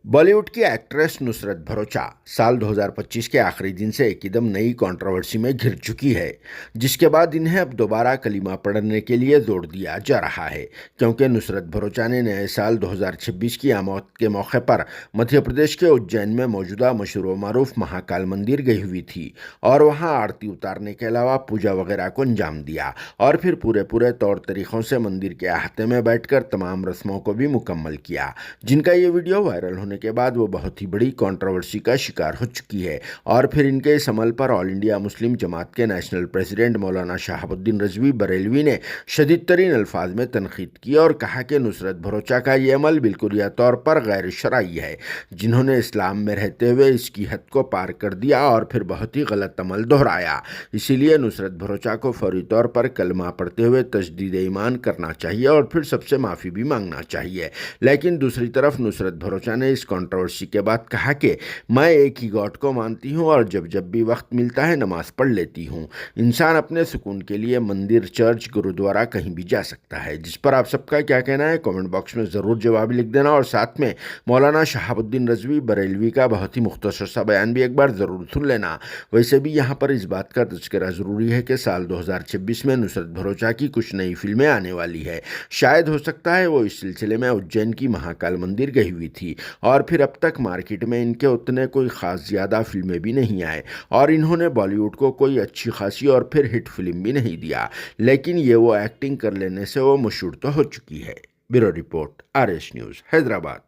बॉलीवुड की एक्ट्रेस नुसरत भरूचा साल 2025 के आखिरी दिन से एकदम नई कंट्रोवर्सी में घिर चुकी है, जिसके बाद इन्हें अब दोबारा कलीमा पढ़ने के लिए जोर दिया जा रहा है, क्योंकि नुसरत भरूचा ने नए साल 2026 की आमद के मौके पर मध्य प्रदेश के उज्जैन में मौजूदा मशहूर व मारूफ महाकाल मंदिर गई हुई थी और वहां आरती उतारने के अलावा पूजा वगैरह को अंजाम दिया और फिर पूरे तौर तरीक़ों से मंदिर के अहाते में बैठकर तमाम रस्मों को भी मुकम्मल किया, जिनका ये वीडियो वायरल होने के बाद वो बहुत ही बड़ी कंट्रोवर्सी का शिकार हो चुकी है। और फिर इनके इस अमल पर ऑल इंडिया मुस्लिम जमात के नेशनल प्रेसिडेंट मौलाना शहाबुद्दीन रजवी बरेलवी ने शदीद तरीन अल्फाज में तनकीद की और कहा कि नुसरत भरूचा का ये अमल बिल्कुलिया तौर पर गैर शरई है, जिन्होंने इस्लाम में रहते हुए इसकी हद को पार कर दिया और फिर बहुत ही गलत अमल दोहराया। इसीलिए नुसरत भरूचा को फौरी तौर पर कलमा पढ़ते हुए तजदीद ईमान करना चाहिए और फिर सबसे माफ़ी भी मांगना चाहिए। लेकिन दूसरी तरफ नुसरत भरूचा ने इस कंट्रोवर्सी के बाद कहा कि मैं एक ही गॉड को मानती हूँ और जब भी वक्त मिलता है नमाज पढ़ लेती हूँ। इंसान अपने सुकून के लिए मंदिर, चर्च, गुरुद्वारा कहीं भी जा सकता है। जिस पर आप सबका क्या कहना है कमेंट बॉक्स में ज़रूर जवाब लिख देना और साथ में मौलाना शहाबुद्दीन रजवी बरेलवी का बहुत ही मुख्तसर सा बयान भी एक बार ज़रूर सुन लेना। वैसे भी यहाँ पर इस बात का तज़किरा ज़रूरी है कि साल 2026 में नुसरत भरूचा की कुछ नई फिल्में आने वाली है। शायद हो सकता है वो इस सिलसिले में उज्जैन की महाकाल मंदिर गई हुई थी और फिर अब तक मार्केट में इनके उतने कोई ख़ास ज़्यादा फिल्में भी नहीं आए और इन्होंने बॉलीवुड को कोई अच्छी खासी और फिर हिट फिल्म भी नहीं दिया, लेकिन ये वो एक्टिंग कर लेने से वो मशहूर तो हो चुकी है। Bureau report, RS news, Hyderabad.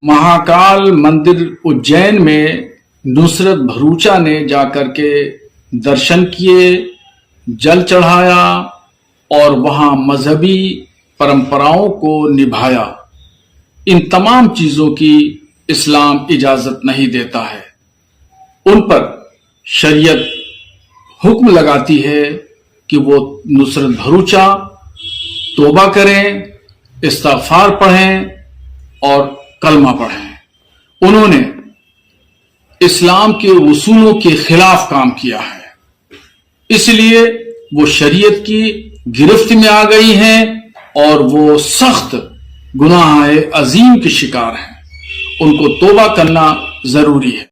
Mahakal मंदिर उज्जैन में नुसरत भरूचा ने जाकर के दर्शन किए, जल चढ़ाया और वहां मजहबी परंपराओं को निभाया। इन तमाम चीजों की इस्लाम इजाजत नहीं देता है। उन पर शरीयत हुक्म लगाती है कि वो नुसरत भरूचा तौबा करें, इस्तिग़फ़ार पढ़ें और कलमा पढ़ें। उन्होंने इस्लाम के उसूलों के खिलाफ काम किया है, इसलिए वो शरीयत की गिरफ्त में आ गई हैं और वो सख्त गुनाह अजीम के शिकार हैं। उनको तौबा करना जरूरी है।